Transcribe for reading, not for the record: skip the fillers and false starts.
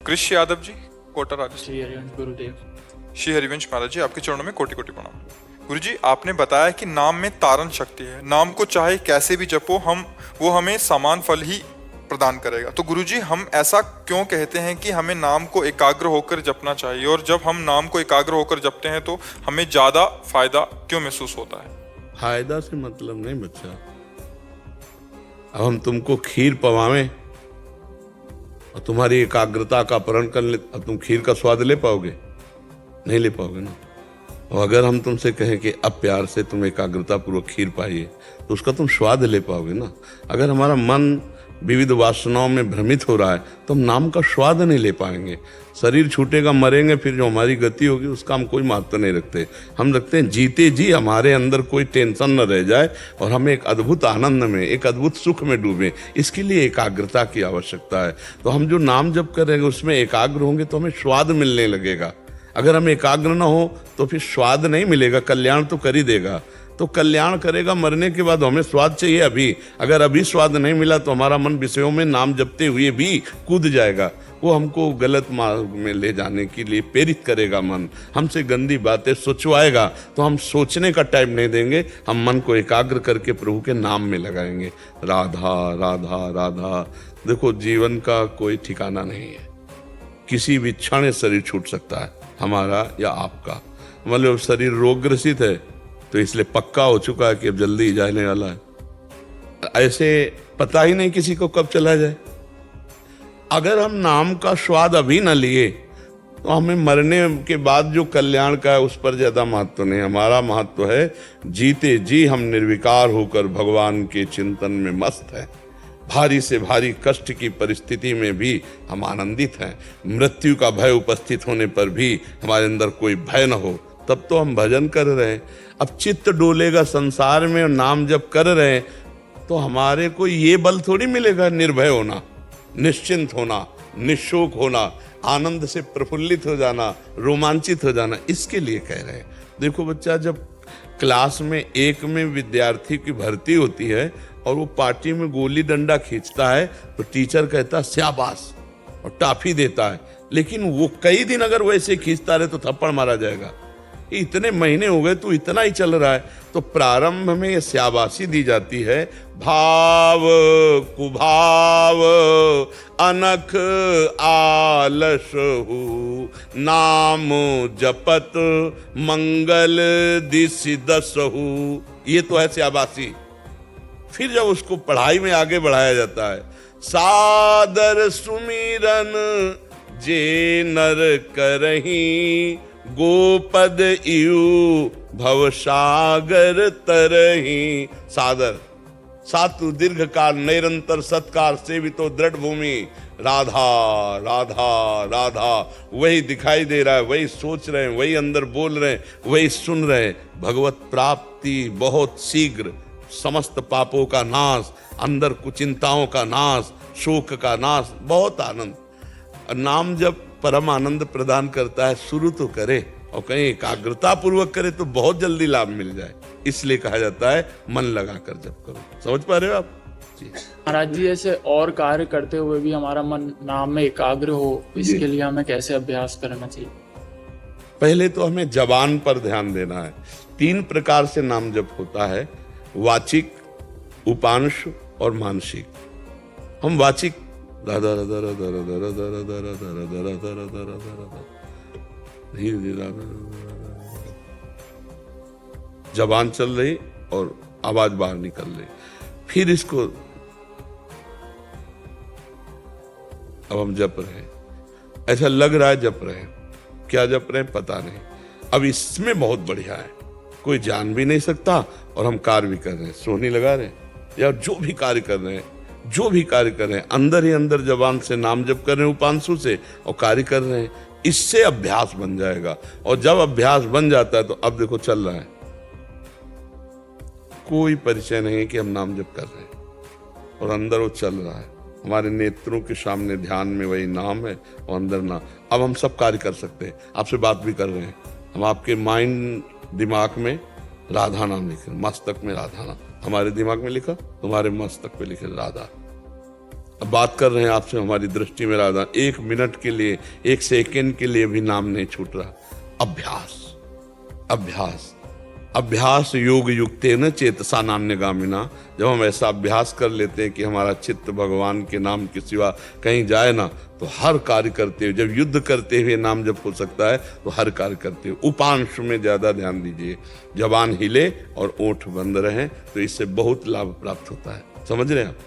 कृष यादव जी, कोटा राजस्थान। श्री हरिवंश गुरुदेव। श्री हरिवंश महाराज जी, आपके चरणों में कोटि कोटि प्रणाम। गुरु जी, आपने बताया कि नाम में तारण शक्ति है, नाम को चाहे कैसे भी जपो वो हमें समान फल ही प्रदान करेगा। तो गुरु जी, हम ऐसा क्यों कहते हैं कि हमें नाम को एकाग्र होकर जपना चाहिए, और जब हम नाम को एकाग्र होकर जपते हैं तो हमें ज्यादा फायदा क्यों महसूस होता है? फायदा से मतलब नहीं बच्चा। अब हम तुमको खीर पवावें और तुम्हारी एकाग्रता का अपहरण कर ले, अब तुम खीर का स्वाद ले पाओगे? नहीं ले पाओगे ना। और अगर हम तुमसे कहें कि अब प्यार से तुम एकाग्रता पूर्वक खीर पाइए, तो उसका तुम स्वाद ले पाओगे ना। अगर हमारा मन विविध वासनाओं में भ्रमित हो रहा है तो हम नाम का स्वाद नहीं ले पाएंगे। शरीर छूटेगा, मरेंगे, फिर जो हमारी गति होगी उसका हम कोई महत्व नहीं रखते। हम रखते हैं जीते जी हमारे अंदर कोई टेंशन न रह जाए और हम एक अद्भुत आनंद में, एक अद्भुत सुख में डूबे। इसके लिए एकाग्रता की आवश्यकता है। तो हम जो नाम जप करेंगे उसमें एकाग्र होंगे तो हमें स्वाद मिलने लगेगा। अगर हम एकाग्र न हो तो फिर स्वाद नहीं मिलेगा। कल्याण तो कर ही देगा, तो कल्याण करेगा मरने के बाद। हमें स्वाद चाहिए अभी। अगर अभी स्वाद नहीं मिला तो हमारा मन विषयों में नाम जपते हुए भी कूद जाएगा। वो हमको गलत मार्ग में ले जाने के लिए प्रेरित करेगा। मन हमसे गंदी बातें सोचवाएगा, तो हम सोचने का टाइम नहीं देंगे। हम मन को एकाग्र करके प्रभु के नाम में लगाएंगे। राधा राधा राधा। देखो, जीवन का कोई ठिकाना नहीं है। किसी भी क्षण शरीर छूट सकता है, हमारा या आपका। मतलब शरीर रोगग्रसित है तो इसलिए पक्का हो चुका है कि अब जल्दी ही जाने वाला है। ऐसे पता ही नहीं किसी को कब चला जाए। अगर हम नाम का स्वाद अभी न लिए तो हमें मरने के बाद जो कल्याण का है उस पर ज्यादा महत्व नहीं। हमारा महत्व है जीते जी हम निर्विकार होकर भगवान के चिंतन में मस्त हैं। भारी से भारी कष्ट की परिस्थिति में भी हम आनंदित हैं। मृत्यु का भय उपस्थित होने पर भी हमारे अंदर कोई भय न हो, तब तो हम भजन कर रहे हैं। अब चित्त डोलेगा संसार में और नाम जब कर रहे हैं तो हमारे को ये बल थोड़ी मिलेगा निर्भय होना, निश्चिंत होना, निशोक होना, आनंद से प्रफुल्लित हो जाना, रोमांचित हो जाना। इसके लिए कह रहे हैं। देखो बच्चा, जब क्लास में एक में विद्यार्थी की भर्ती होती है और वो पार्टी में गोली डंडा खींचता है तो टीचर कहता है शाबाश और टाफी देता है। लेकिन वो कई दिन अगर वैसे खींचता रहे तो थप्पड़ मारा जाएगा। इतने महीने हो गए तू इतना ही चल रहा है, तो प्रारंभ में ये शाबाशी दी जाती है। भाव कुभाव अनख आलस हु, नाम जपत मंगल दिसि दसहु। ये तो है शाबाशी। फिर जब उसको पढ़ाई में आगे बढ़ाया जाता है, सादर सुमिरन जे नर करही, गोपद इयु भवसागर तरही। सादर सातु दीर्घ काल निरंतर सत्कार सेवितो दृढ़ भूमि। राधा राधा राधा, वही दिखाई दे रहा है, वही सोच रहे हैं, वही अंदर बोल रहे हैं, वही सुन रहे हैं। भगवत प्राप्ति बहुत शीघ्र, समस्त पापों का नाश, अंदर कुचिंताओं का नाश, शोक का नाश, बहुत आनंद। नाम जब परम आनंद प्रदान करता है। शुरू तो करे और कहीं एकाग्रता पूर्वक करे तो बहुत जल्दी लाभ मिल जाए। इसलिए कहा जाता है मन लगाकर जप करो। समझ पा रहे हो आप जी? महाराज जी, ऐसे और कार्य करते हुए भी हमारा मन नाम में एकाग्र हो, इसके लिए हमें कैसे अभ्यास करना चाहिए? पहले तो हमें जबान पर ध्यान देना है। 3 प्रकार से नाम जप होता है, वाचिक, उपांश और मानसिक। हम वाचिक राधा राधा राधा राधा राधा राधा राधा राधा राधा राधा राधा राधा, धीरे धीरे जबान चल रही और आवाज बाहर निकल रही। फिर इसको अब हम जप रहे हैं, ऐसा लग रहा है जप रहे हैं, क्या जप रहे हैं पता नहीं। अब इसमें बहुत बढ़िया है, कोई जान भी नहीं सकता और हम कार्य भी कर रहे हैं, सोनी लगा रहे हैं या जो भी कार्य कर रहे हैं, जो भी कार्य कर रहे हैं, अंदर ही अंदर जबान से नाम जप कर रहे हैं, उपांशु से, और कार्य कर रहे हैं। इससे अभ्यास बन जाएगा। और जब अभ्यास बन जाता है तो अब देखो चल रहा है, कोई परिचय नहीं है कि हम नाम जप कर रहे हैं और अंदर वो चल रहा है। हमारे नेत्रों के सामने ध्यान में वही नाम है और अंदर नाम। अब हम सब कार्य कर सकते हैं, आपसे बात भी कर रहे हैं। हम आपके माइंड दिमाग में राधा नाम लिखे, मस्तक में राधा नाम हमारे दिमाग में लिखा, तुम्हारे मस्तक पे लिखे राधा। अब बात कर रहे हैं आपसे, हमारी दृष्टि में राधा 1 मिनट के लिए, 1 सेकंड के लिए भी नाम नहीं छूट रहा। अभ्यास, अभ्यास, अभ्यास योग युक्तेन चेतसा नान्यगामिना। जब हम ऐसा अभ्यास कर लेते हैं कि हमारा चित्त भगवान के नाम के सिवा कहीं जाए ना, तो हर कार्य करते हुए, जब युद्ध करते हुए नाम जब हो सकता है तो हर कार्य करते हुए उपांश में ज्यादा ध्यान दीजिए। जबान हिले और ओंठ बंद रहे, तो इससे बहुत लाभ प्राप्त होता है। समझ रहे हैं आप?